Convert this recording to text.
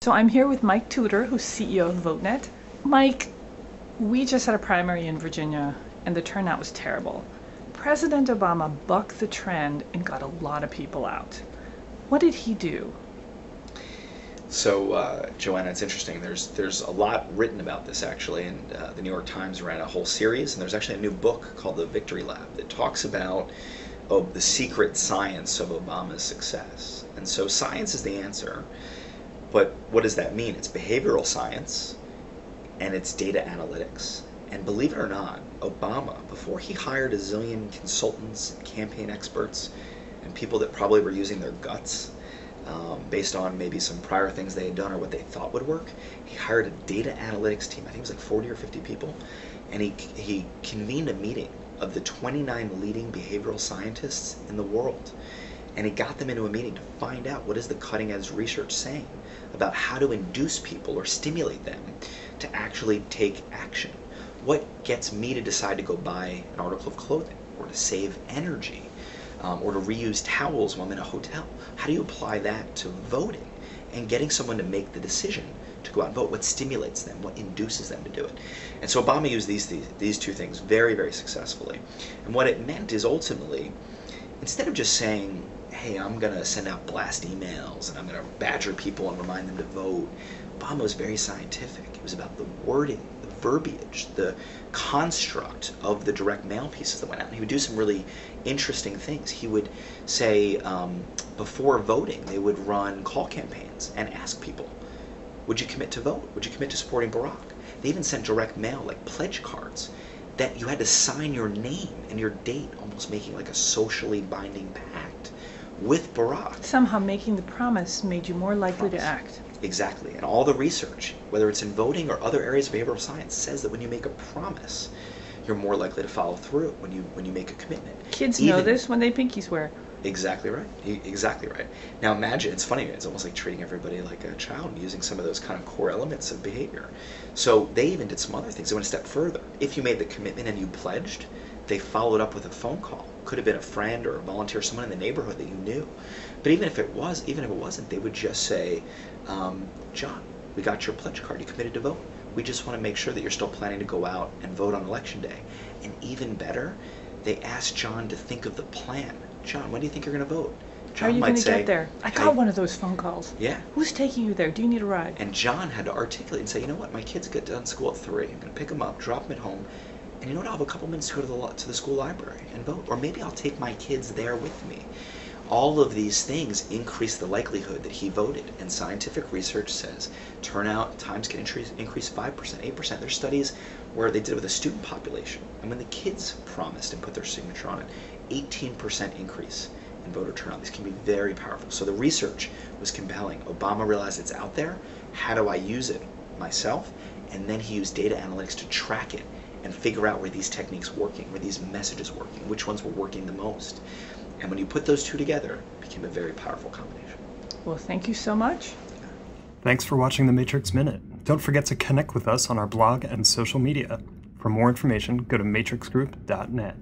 So I'm here with Mike Tuteur, who's CEO of Votenet. Mike, we just had a primary in Virginia, and the turnout was terrible. President Obama bucked the trend and got a lot of people out. What did he do? So, Joanna, it's interesting. There's a lot written about this, actually, and the New York Times ran a whole series, and there's actually a new book called The Victory Lab that talks about the secret science of Obama's success. And so science is the answer, but what does that mean? It's behavioral science, and it's data analytics. And believe it or not, Obama, before he hired a zillion consultants, campaign experts, and people that probably were using their guts, based on maybe some prior things they had done or what they thought would work, he hired a data analytics team. I think it was like 40 or 50 people, and he convened a meeting of the 29 leading behavioral scientists in the world, and he got them into a meeting to find out what is the cutting edge research saying about how to induce people or stimulate them to actually take action. What gets me to decide to go buy an article of clothing, or to save energy, or to reuse towels while I'm in a hotel? How do you apply that to voting and getting someone to make the decision to go out and vote? What stimulates them? What induces them to do it? And so Obama used these two things very, very successfully. And what it meant is ultimately, instead of just saying, hey, I'm going to send out blast emails and I'm going to badger people and remind them to vote, Obama was very scientific. It was about the wording, the verbiage, the construct of the direct mail pieces that went out. And he would do some really interesting things. He would say, before voting, they would run call campaigns and ask people, would you commit to vote? Would you commit to supporting Barack? They even sent direct mail, like pledge cards, that you had to sign your name and your date, almost making like a socially binding pact with Barack. Somehow making the promise made you more likely to act. Exactly. And all the research, whether it's in voting or other areas of behavioral science, says that when you make a promise, you're more likely to follow through when you make a commitment. Kids know this when they pinky swear. Exactly right. Exactly right. Now imagine, it's funny, it's almost like treating everybody like a child and using some of those kind of core elements of behavior. So they even did some other things. They went a step further. If you made the commitment and you pledged, they followed up with a phone call. Could have been a friend or a volunteer, someone in the neighborhood that you knew. But even if it wasn't, they would just say, John, we got your pledge card. You committed to vote. We just want to make sure that you're still planning to go out and vote on election day. And even better, they asked John to think of the plan. John, when do you think you're going to vote? John How are you going to get there? I got one of those phone calls. Yeah. Who's taking you there? Do you need a ride? And John had to articulate and say, you know what, my kids get done school at 3. I'm going to pick them up, drop them at home, and you know what, I'll have a couple minutes to go to the school library and vote. Or maybe I'll take my kids there with me. All of these things increase the likelihood that he voted. And scientific research says turnout times can increase 5%, 8%. There's studies where they did it with a student population. And when the kids promised and put their signature on it, 18% increase in voter turnout. These can be very powerful. So the research was compelling. Obama realized it's out there. How do I use it myself? And then he used data analytics to track it and figure out where these techniques working, where these messages working, which ones were working the most. And when you put those two together, it became a very powerful combination. Well, thank you so much. Thanks for watching the Matrix Minute. Don't forget to connect with us on our blog and social media. For more information, go to matrixgroup.net.